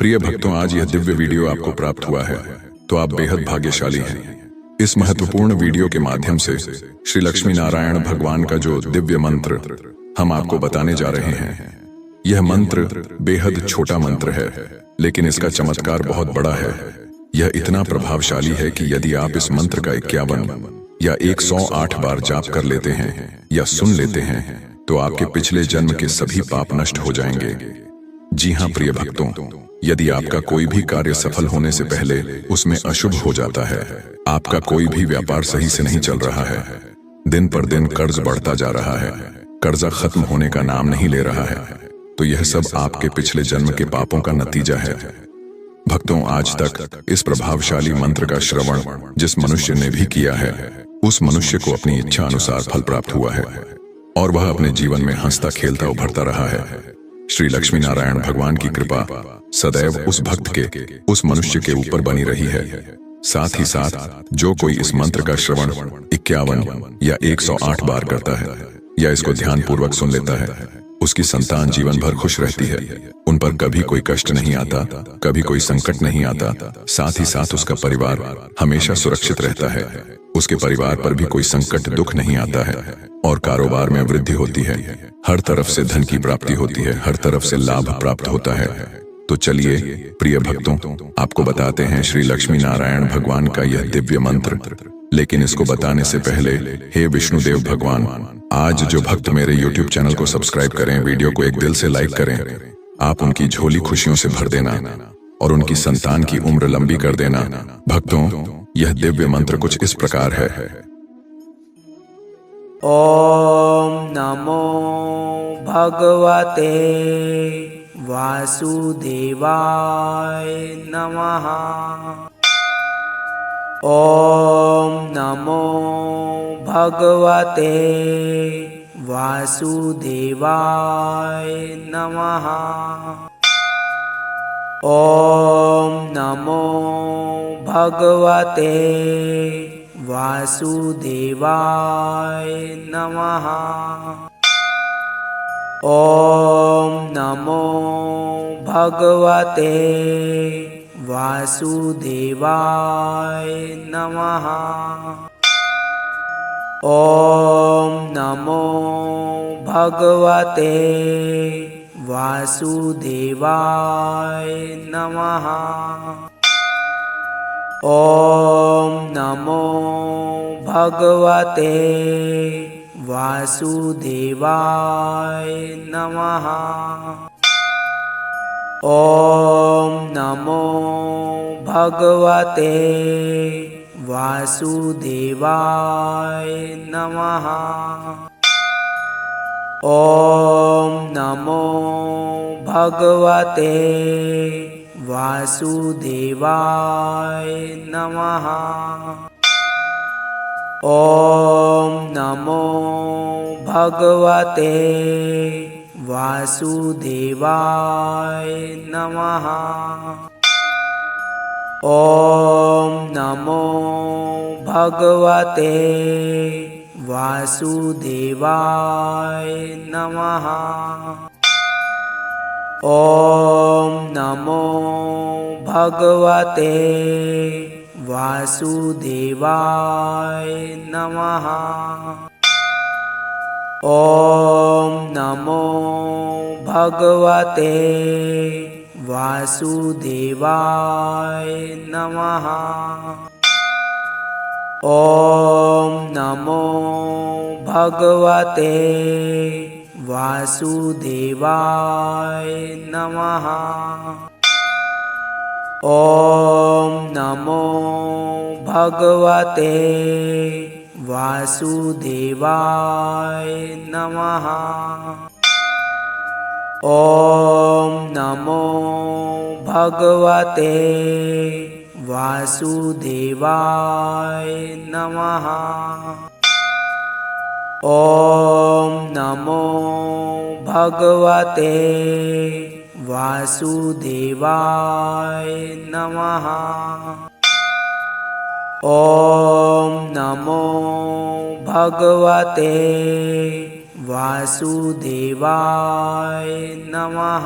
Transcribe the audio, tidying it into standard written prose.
प्रिय भक्तों, आज यह दिव्य वीडियो आपको प्राप्त हुआ है तो आप बेहद भाग्यशाली हैं। इस महत्वपूर्ण वीडियो के माध्यम से श्री लक्ष्मी नारायण भगवान का जो दिव्य मंत्र हम आपको बताने जा रहे हैं, यह मंत्र बेहद छोटा मंत्र है, लेकिन इसका चमत्कार बहुत बड़ा है। यह इतना प्रभावशाली है कि यदि आप इस मंत्र का 51 या 108 बार जाप कर लेते हैं या सुन लेते हैं तो आपके पिछले जन्म के सभी पाप नष्ट हो जाएंगे। जी हाँ प्रिय भक्तों, यदि आपका कोई भी कार्य सफल होने से पहले उसमें अशुभ हो जाता है, आपका कोई भी व्यापार सही से नहीं चल रहा है, दिन पर दिन कर्ज बढ़ता जा रहा है, कर्जा खत्म होने का नाम नहीं ले रहा है, तो यह सब आपके पिछले जन्म के पापों का नतीजा है। भक्तों, आज तक इस प्रभावशाली मंत्र का श्रवण जिस मनुष्य ने भी किया है, उस मनुष्य को अपनी इच्छा अनुसार फल प्राप्त हुआ है और वह अपने जीवन में हंसता खेलता उभरता रहा है। श्री लक्ष्मी नारायण भगवान की कृपा सदैव उस भक्त के, उस मनुष्य के ऊपर बनी रही है। साथ ही साथ जो कोई इस मंत्र का श्रवण 51 या 108 बार करता है या इसको ध्यान पूर्वक सुन लेता है, उसकी संतान जीवन भर खुश रहती है। उन पर कभी कोई कष्ट नहीं आता, कभी कोई संकट नहीं आता। साथ ही साथ उसका परिवार हमेशा सुरक्षित रहता है, उसके परिवार पर भी कोई संकट दुख नहीं आता है और कारोबार में वृद्धि होती है। हर तरफ से धन की प्राप्ति होती है, हर तरफ से लाभ प्राप्त होता है। तो चलिए प्रिय भक्तों, आपको बताते हैं श्री लक्ष्मी नारायण भगवान का यह दिव्य मंत्र। लेकिन इसको बताने से पहले, हे विष्णुदेव भगवान, आज जो भक्त मेरे YouTube चैनल को सब्सक्राइब करें, वीडियो को एक दिल से लाइक करें, आप उनकी झोली खुशियों से भर देना और उनकी संतान की उम्र लंबी कर देना। भक्तों, यह दिव्य मंत्र कुछ इस प्रकार है। ओम नमो भगवते वासुदेवाय नमः। ओम नमो भगवते वासुदेवाय नमः। ओम नमो भगवते वासुदेवाय नमः। ओम नमो भगवते वासुदेवाय नमः। ओम नमो भगवते वासुदेवाय नमः। ओम नमो भगवते वासुदेवाय नमः। ओम नमो भगवते वासुदेवाय नमः। ओम नमो भगवते वासुदेवाय नमः। ओम नमो भगवते वासुदेवाय नमः। ओम नमो भगवते वासुदेवाय नमः। ओम नमो भगवते वासुदेवाय नमः। ओम नमो भगवते वासुदेवाय नमः। ओम नमो भगवते वासुदेवाय नमः। ओम नमो भगवते वासुदेवाय नमः। ओम नमो भगवते वासुदेवाय नमः। ओम नमो भगवते वासुदेवाय नमः। ओम नमो भगवते वासुदेवाय नमः।